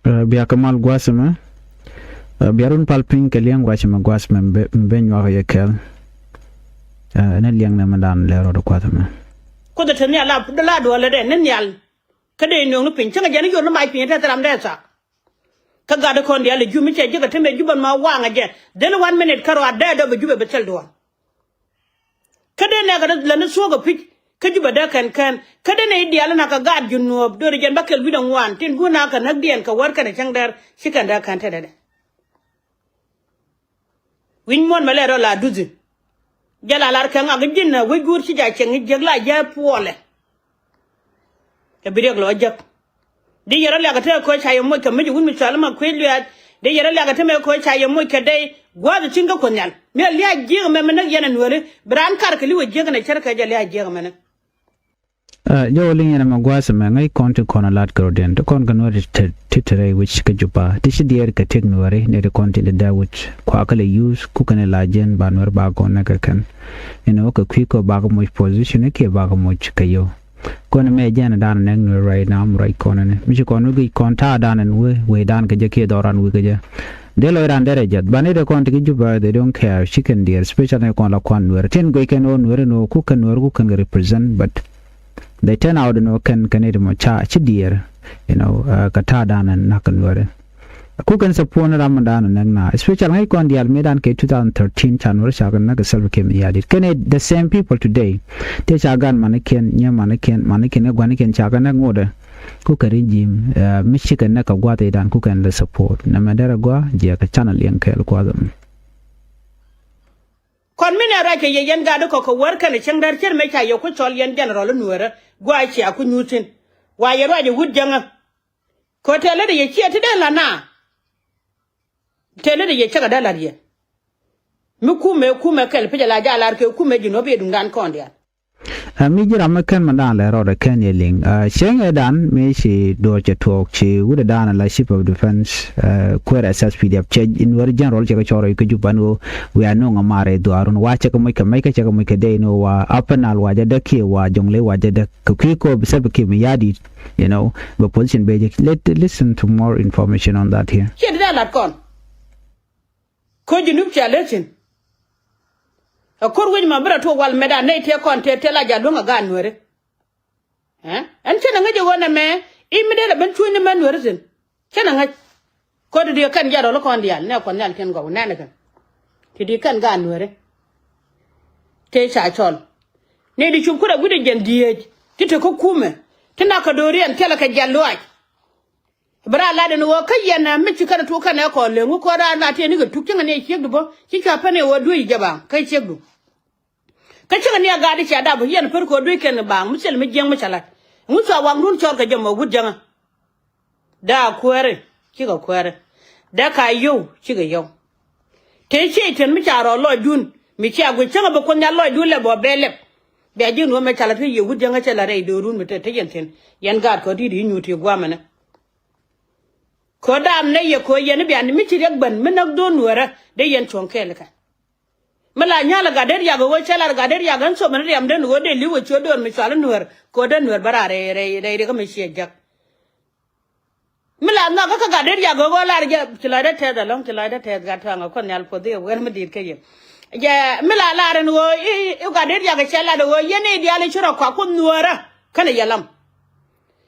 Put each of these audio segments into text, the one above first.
Biya kamal gwasama biarun palping ke liang gwasama gwasama benwa ya kel na liang na madan lero do kwatama ko da tani ala la do la de nan yal kada no no pin tanga jani yo no mai pin ta tram de sa ka ga da kon de ala jumi ce jiga tambe juban ma wa nga je den 1 minute karo adda do be jube be tel do kada ne ga la na so ga pik ka juba da kan kada ne idiyal na ka ga junno do de jen bakel bidan wan tin guna ka nagdiyan ka warka da cangdar shikan da kan ta da win mon malero la duzi jala lar kan aga jinna we gur ci ja cengi jegla ja pole e bireg lo jak di yara la ga ta ko chayo mo ka meji wun mi salama ko liya di yara la ga ta me ko chayo mo ka dai gwazu cinga ko nyal me liya jega me na yana nuwale bran kar ka liwa jega na charka ja liya jega me jo linga na gwasa me ngai konti kona lat groden to kon kan wari titere which ka juba tishi dier ka teknore ne de konti da which kwa kala use ku kan la jen banwer ba ko na ka kan ka kwiko ba ko mo position ke ba ko mo kayo kon me jana dan ne no right now right kona ne mi ko no gi konta dan ne we dan ka je ke doran we ka je de lo ran dere jat bani de konti ki juba they don't care chicken deer especially kon la kon wer ten go ken on wer no ku kan represent but they turn out no can it mo cha dear kata danan nakan wore ku kan sapon ramadan nan na especially ngai kon dial medan ke 2013 chanwar shagan na self kem yadit can it the same people today te chagan maniken nya maniken gwaniken chagan na ngode ku karin jim michigan na ka gwata idan ku kan the support na madara gwa je ka channel yan kel kwadam kon mina ra ke yen ga do ko warka ne cangdar cer me cha yo ko chol yen general nuera gwa chi aku nyutin wa yero de wudjanga ko tele de ye chi ate la na tele de ye chaga dala ye mi kume kel pe la ja lar ke kume jino be dungan kondia mi jira makan madan la ro da kan yeling sheng edan me shi do che talk chi wuda dan la ship of defense kwera SSPDF che in wor general che ko choro ke jubano we are no ngamare do arun wa che ko mai ka de no wa apanal wa da ke wa jongle wa da ko bisab ke mi yadi the position be listen to more information on that here che da la kon ko jinu che letin akor wen mabra to wal meda ne te kon te la ja dunga ga nuere an che nga je wona me imide la ben tuuni man nuere sin che nga ko de kan ja do kon dial ne kon yal ken go na ne kan ti di kan ga nuere te cha chol ne di chum ku da gude jen diye ti te ko kume tina ka dorian tela ka jalwai bara la de no kayena mi ci kana to kana ko le ngu ko da na te ni ga tukin ne shegdu bo ki ka fa ne wo duyi jaba kai shegdu ka ci ne ga di cha da bo yen farko duyi ken ba musel mi jeng musala musa wang run chor ka jama gudjanga da kwere ki ga kwere da ka yo ki ga yo te ce ten mi cha ro lo dun mi ci agu changa bo ko nya lo dun le bo bele be ji no me chala fi yo gudjanga chala re do run mi te yen ten yen ga ko di nyuti gwa mana ko dam ne ye ko yen bi an mi ci rek ban min nak do nuara de yen chonkel ka mala nyala ga der ya go chala ga der ya gan so man riam den go de liwo cho don mi sala nuar ko den nuar barare re ko mi ci jak mala na ga der ya go la ga tila da te da long tila da te ga ta ko nyal po de wer mi dit ke ye ya mala la ren go ga der ya ga chala do yen e dia le chiro kwa ko nuara kana yalam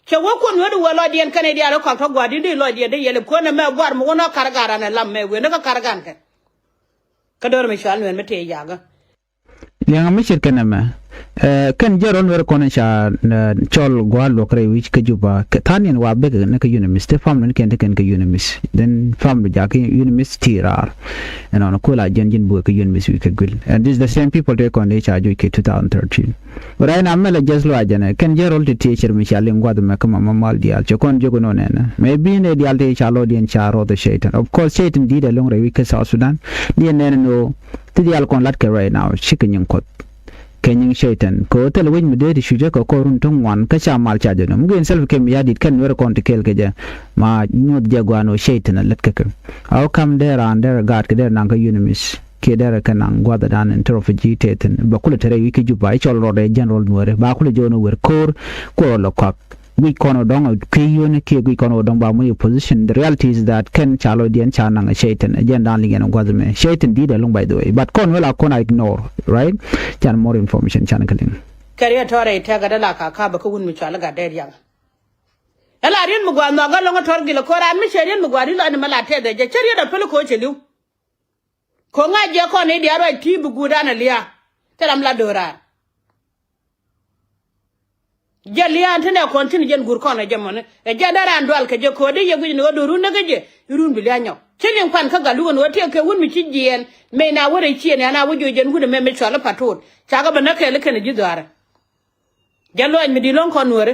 ke wo ko no wo lo dien kan dia ro ko gwadi di lo dia de yele ko na me gwar mo no kargara na lam me we no kargan ka dor me shal me te yaga yang mi shirka na ma kan jaron wer kono sha chol gwalo kre wich ka juba tanin wa be na ka unimis te fam no ken ka unimis then fam do ja ka unimis tirar no ko la jenjin bu ka unimis wi ka gul and this the same people take on cha jo ke 2013 but I am la just lo ajana kan jarol te teacher mi sha lingwa de ma kama mamal dial che kon jogo no ne maybe ne dial te cha lo dien cha ro the shaitan of course shaitan did along re wi ka South Sudan dien ne no te dial kon lat ka right now chicken kot kenyang shaitan ko tel win mede di shuje ko korun tung wan ka cha mal cha jeno mugen self kem yadit kan wer kon tikel ke ja ma nyod jagwano shaitan let ka how come there and there god ke there nang ka unimis ke there kan nang gwada dan interofiji teten ba kula tere wiki juba i chol rode general nuere ba kula jono wer kor ko lo kwak we kono dong ke yone ke we kono dong ba mu position. The reality is that ken chalo dien chanang shaitan again darling and gwazme shaitan did along by the way but kon wala kona ignore right chan more information chan kalin kariya tore ta ga dala kaka ba ku gun mi chala ga der yang ala rin mu gwa no ga longa tor gilo ko ran mi sherin mu gwa ri lo ni mala te de je cheriya da pele ko cheliu ko nga je ko ne dia ro ti bu guda na liya teram la dora Jalia antene continue jen gur kono jamone e jadara andwal ke je kode ye guji no do run nagaje run bilyanyo chelin kwan ka galu no te ke wun mi chijien me na wore chien na wujo jen gude me chola patot chaga bana ke le ken jidara jallo en mi di lon kon wore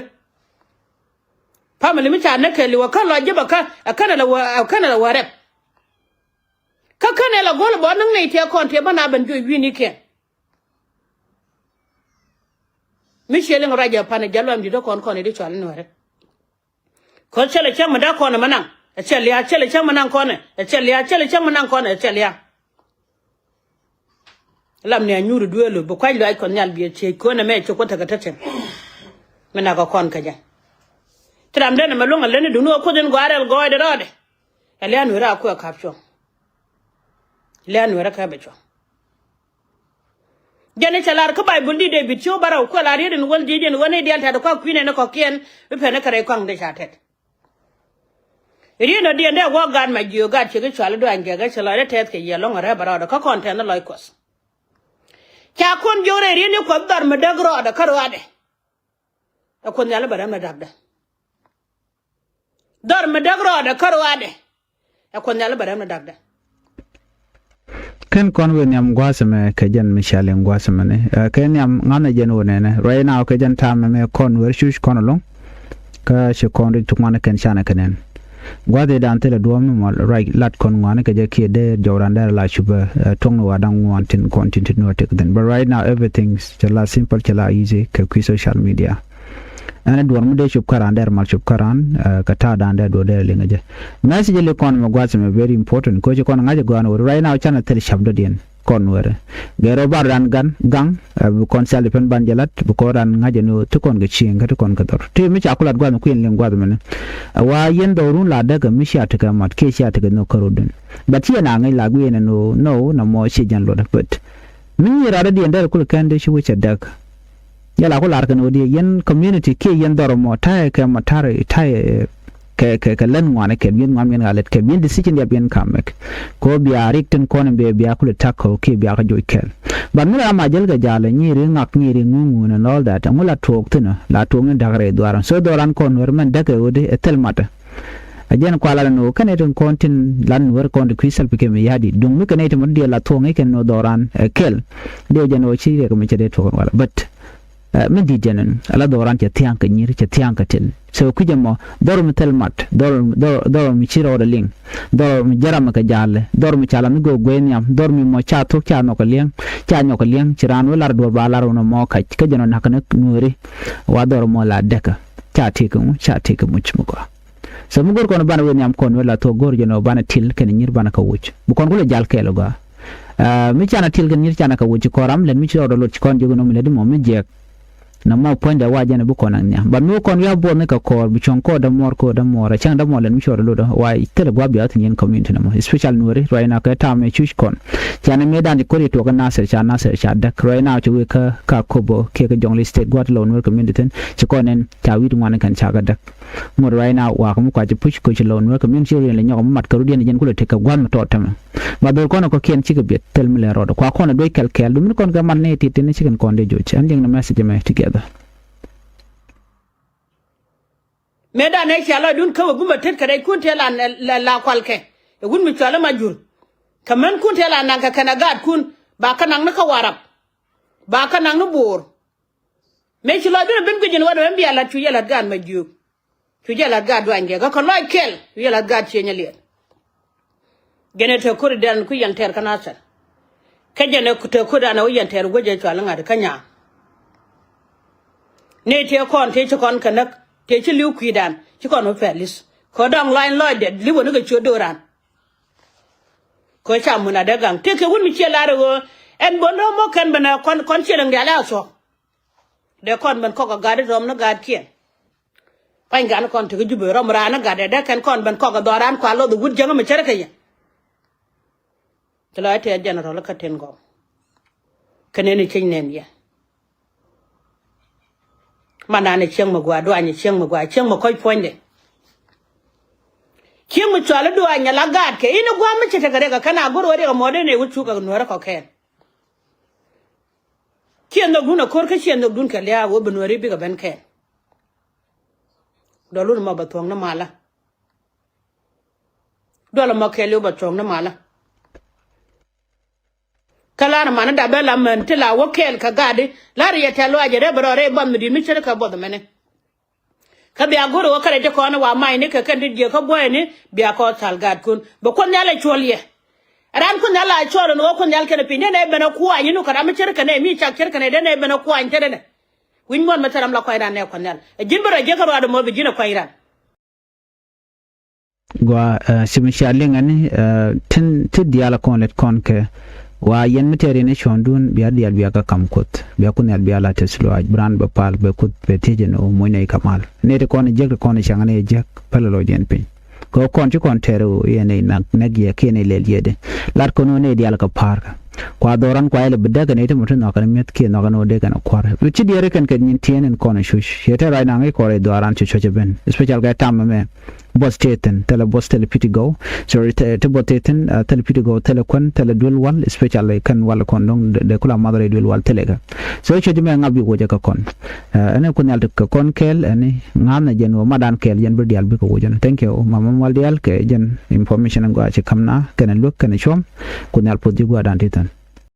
family mi cha na ke li wa kan lo je baka akana la ware ka kana la gol bo nang ne te kon te bana ban jo wi ni ke Michelle ngaraja pana jallo am di do kon di chwal Nuer ko chele chama da kon manang chele chama nan kon chele chama nan kon chele lam ne nyuru duelo bo kwai lo ay kon nyal bi che ko na me che ko taga taten mena ko kon kaja tram den ma longa len du no ko den gwarel go de rode ele anu ra ko kapcho le anu ra ka becho Jane chalar ko bay bundi de bitio baraw ko la reden wol jiden woni delta ko kwine ne ko ken be pene kare ko ngde chatet rino de nde go gad ma jio gad che chalo do ange ga chala re tet ke yelo ngare baraw ko konten no loikos cha kon jore rino ko dar ma dagro da karo ade ko nyala bara ma dabda dar ma dagro da karo ade ko nyala bara ma dabda ken kon we nyam gwasame ke jan Michelle gwasame ne ken nyam ngana jen wone ne right now ke jan tam me kon wer shush kon long ka she kon ri tukmana ken shana kenen gwade dan tele duom no right lat kon ngana ke je ke de jawranda la shuba tong no wadang wantin content no tek den but right now everything's chala simple chala easy ke ku social media ana duwar mu de shub karan der mal shub karan ka ta dan der do der linga je message le kon ma gwasame very important ko je kon ngaje gwan right now chana tel shabdo dien kon wore gero bar dan gang bu kon sel pen banjalat bu ko ran ngaje no to kon ga chien ga to kon ga dor te mi cha kulat gwan ku yen len gwasame wa yen do run la daga mi sha ta ga mat ke sha ta ga no karodun but yana ngai la gwe no na mo shi jan lo da but mi ra da dien der kul kan de shi wuce daga yala ko lar kan odi yen community ke yen doro mo ta ke matare tai ke len ngwane ke bin ngwan men galet ke bin decision ya bin kamek ko biya rikten kon be biya kul takko ke biya ka joy kel ban mira ma jel ga jala nyiri ngak nyiri ngungu na all that ngula tok tuna la to ngi dagare dwaran so doran kon wer men daga odi etel mata ajen ko ala no kaneton kontin lan wer kon kristal pike me yadi dung mi kaneton mo de la to ngi ken no doran kel de jeno chi re ko me chede to wala but من دي جنن على دوران تيان كنير تيان كتل سو كجمو دور مثل مات دور ميشير اور لين دور مجرم كجال دور ميشالا ميغو غوينيام دور مي مو تشاتو تشانو كلين تشران ولار دور بالار ونو مو كاج كجنو نكن نوري وا دور مو لا دكا تشاتيكو مچمكو so mugor kono bana wenyam kon wala to gor jeno bana til ken nyir bana ka wuch bu kon gule jal kelo ga mi chana til ken nyir chana ka wuch koram len mi chiro do lot kon jogo no mi ledi mo mi jek na ma ponda waje ne bu kon nya ba mi kon ya bo ne ka kor bi chon ko da mor chang da mo len mi chiro do wa tele gwa bi at nyen community na mo special nuri right now ka ta me chush kon chana me dan ko ri to ga nasir cha da right now chu ka kobo ke ka jongli state gwa lo nuri community chi konen cha wi ngwan kan cha ga dak mo right now wa ko kwa ji push ko chi lo nuri community le nyo mat ka ru den jen ko le te ka gwan to tam ba do kono ko ken chi ga bi tel mi le ro kwa kono do kel dum kon ga man ne ti ne chi kan kon de jo chi anding na message me together Meda ne chala dun ka guma tet ka dai kun tela la kwalke gun mi chala majur kaman kun tela nan ka kana gad kun ba kana na ka warab ba kana na bor me chala dun bin gujin wada ben biya la tu yala gad majur tu yala gad wange ka loy kel yala gad che nyale gene te ko dan ku yan ter kana sa ka jene ku te ko dan yan ter goje chala ngad kanya ne te kon te kon kana te chi liu kwidan chi kon no felis ko dong line loy de liwo no ga chodoran ko cha muna dagang te ke won mi che laro en bono mo kan bana kon che dang ala so de kon ban ko ga gade rom no gad kien Pain gan kon to jubu rom rana ga de kan kon ben ko ga doran kwa lo the wood janga me chere kaya tla te general ka ten go kanene chin nen ya mana ne cheng magwa do anya cheng magwa koi poinde kiem mu chala do anya la gad ke ina gwa me chete ga kana goro re ga mode ne wuchu ga Nuer ko ken kien no guna kor ka kien no dun ka lia wo benori bi ga ben ken dolu ma batong na mala dolu ma kele batong na mala kala na mana da bela men tila wo kel ka gadi la ri yata lo ajere bro re bam di mi chere ka bod mene ka bi agoro wo kare de ko na wa mai ne ka kan di ka boy ne bi ko tal gad kun bo kon nyala cholye ran kun nyala cholo no kon nyal kene pine ne bena ku anyi no kada mi chere ka ne mi chak chere ka ne de ne bena ku anyi tere ne win mon mataram la ko iran ne kon nyal e jimbara je ka ro mo bi jina ko iran gwa simishaling ani tin diala kon let kon ke wa yen miteri ne shondun biya dial biya ka kamkot biya kun yal biya la teslo aj brand ba pal be kut be tejen o moy kamal ne de kon jek kon changane jek palalo den pin ko kon ti kon tero yene nak ye kene lel yede lar kono ne dial ka par kwa doran kwa ele bedaga ne te mutun no kan met ke no kan ode kan kwar uchi diere kan kan nin tienen kon shush yete rai nangai kore doran ti choche ben special ga tam me boss teten tele boss tele piti go so te boteten tele piti go tele kon tele dul wal special kan wal kon dong de kula madre dul wal tele ga so choje me ngabi woje ka kon ene kon yal ka kon kel ene ngana jen wo madan kel jen bir dial bi ko wojen thank you mama wal dial ke jen information ngo ache kamna kan look kan shom kon yal podi go adan titan